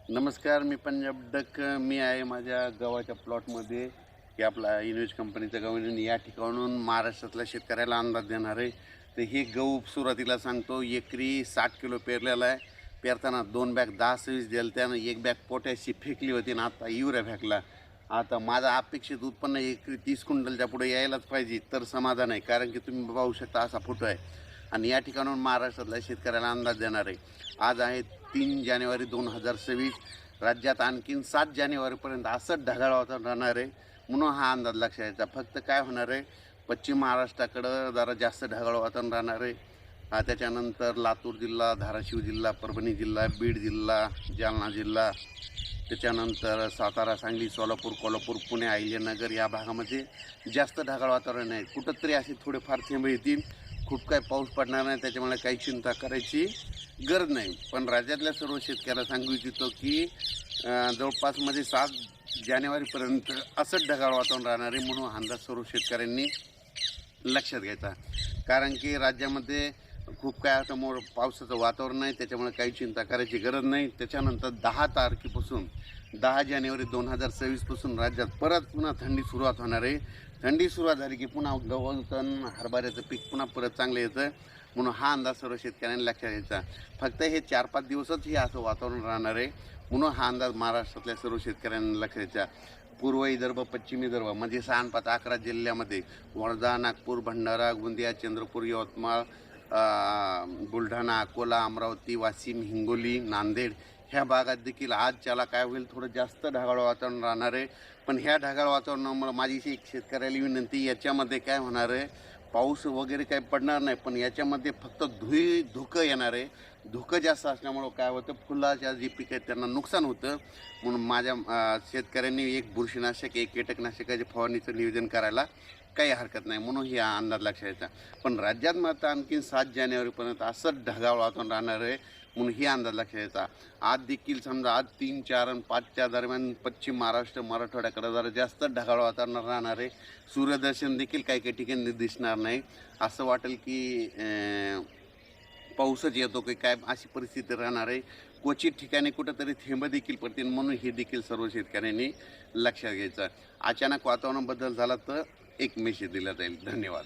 नमस्कार, मी पंजाब डक. मी आहे माझ्या गव्हाच्या प्लॉटमध्ये की आपला इन्व्हेज कंपनीचं गहू आहे. या ठिकाणून महाराष्ट्रातल्या शेतकऱ्याला अंदाज देणार आहे. तर हे गहू सुरुवातीला सांगतो एकरी 60 किलो पेरलेला आहे. पेरताना 2 बॅग 10-26 दिलं, त्यानं 1 बॅग पोटॅशची फेकली होती आणि आता युरिया फेकला. आता माझं अपेक्षित उत्पन्न एकरी 30 क्विंटलच्या पुढे यायलाच पाहिजे तर समाधान आहे, कारण की तुम्ही पाहू शकता असा फोटो आहे. आणि या ठिकाणून महाराष्ट्रातल्या शेतकऱ्याला अंदाज देणार आहे. आज आहे 3 जानेवारी 2026. राज्यात आणखीन 7 जानेवारीपर्यंत असंच ढगाळ वातावरण राहणार आहे, म्हणून हा अंदाज लक्षात यायचा. फक्त काय होणार आहे, पश्चिम महाराष्ट्राकडं जरा जास्त ढगाळ वातावरण राहणार आहे. त्याच्यानंतर लातूर जिल्हा, धाराशिव जिल्हा, परभणी जिल्हा, बीड जिल्हा, जालना जिल्हा, त्याच्यानंतर सातारा, सांगली, सोलापूर, कोल्हापूर, पुणे, अहिल्यानगर या भागामध्ये जास्त ढगाळ वातावरण आहे. कुठंतरी असे थोडेफार थेंब येतील. खूप काही पाऊस पडणार नाही, त्याच्यामुळे काही चिंता करायची गरज नाही. पण राज्यातल्या सर्व शेतकऱ्याला सांगू इच्छितो की जवळपास 7 जानेवारीपर्यंत असंच ढगाळ वातावरण राहणार आहे, म्हणून अंदाज सर्व शेतकऱ्यांनी लक्षात घ्यायचा. कारण की राज्यामध्ये खूप काय आता पावसाचं वातावरण नाही, त्याच्यामुळे काही चिंता करायची गरज नाही. त्याच्यानंतर 10 तारखेपासून 10 जानेवारी 2026पासून राज्यात परत पुन्हा थंडी सुरुवात होणार आहे. थंडी सुरुवात झाली की पुन्हा गव्हाचं हरभऱ्याचं पीक पुन्हा परत चांगलं येतं, म्हणून हा अंदाज सर्व शेतकऱ्यांनी लक्षात घ्यायचा. फक्त हे 4-5 दिवसच हे असं वातावरण राहणार आहे, म्हणून हा अंदाज महाराष्ट्रातल्या सर्व शेतकऱ्यांनी लक्षात घ्यायचा. पूर्व विदर्भ, पश्चिम विदर्भ म्हणजे 6-5-11 जिल्ह्यामध्ये वर्धा, नागपूर, भंडारा, गोंदिया, चंद्रपूर, यवतमाळ, बुलढाणा, अकोला, अमरावती, वाशिम, हिंगोली, नांदेड ह्या भागात देखील आजच्याला काय होईल, थोडं जास्त ढगाळ वातावरण राहणार आहे. पण ह्या ढगाळ वातावरणामुळे माझी एक शेतकऱ्याला विनंती, याच्यामध्ये काय होणार आहे, पाऊस वगैरे काही पडणार नाही, पण याच्यामध्ये फक्त धुकं येणार आहे. धुकं जास्त असल्यामुळं काय होतं, फुलाच्या जी पिकं आहेत त्यांना नुकसान होतं. म्हणून माझ्या शेतकऱ्यांनी एक बुरशीनाशक, एक कीटकनाशकाच्या फवारणीचं नियोजन करायला काही हरकत नाही, म्हणून ही अंदाज लक्षात यायचा. पण राज्यात मात्र आणखीन 7 जानेवारीपर्यंत असंच ढगाळ वातावरण राहणार आहे, म्हणून ही अंदाज लक्षात यायचा. आज देखील समजा आज 3, 4 आणि 5च्या दरम्यान पश्चिम महाराष्ट्र, मराठवाड्याकडे जरा जास्त ढगाळ वातावरण राहणार आहे. सूर्यदर्शन देखील काही काही ठिकाणी दिसणार नाही. असं वाटेल की पाऊसच येतो की काय, अशी परिस्थिती राहणार आहे. क्वचित ठिकाणी कुठंतरी थेंब देखील पडतील, म्हणून हे देखील सर्व शेतकऱ्यांनी लक्षात घ्यायचं. अचानक वातावरण बदल झाला तर एक मेसेज दिला जाईल. धन्यवाद.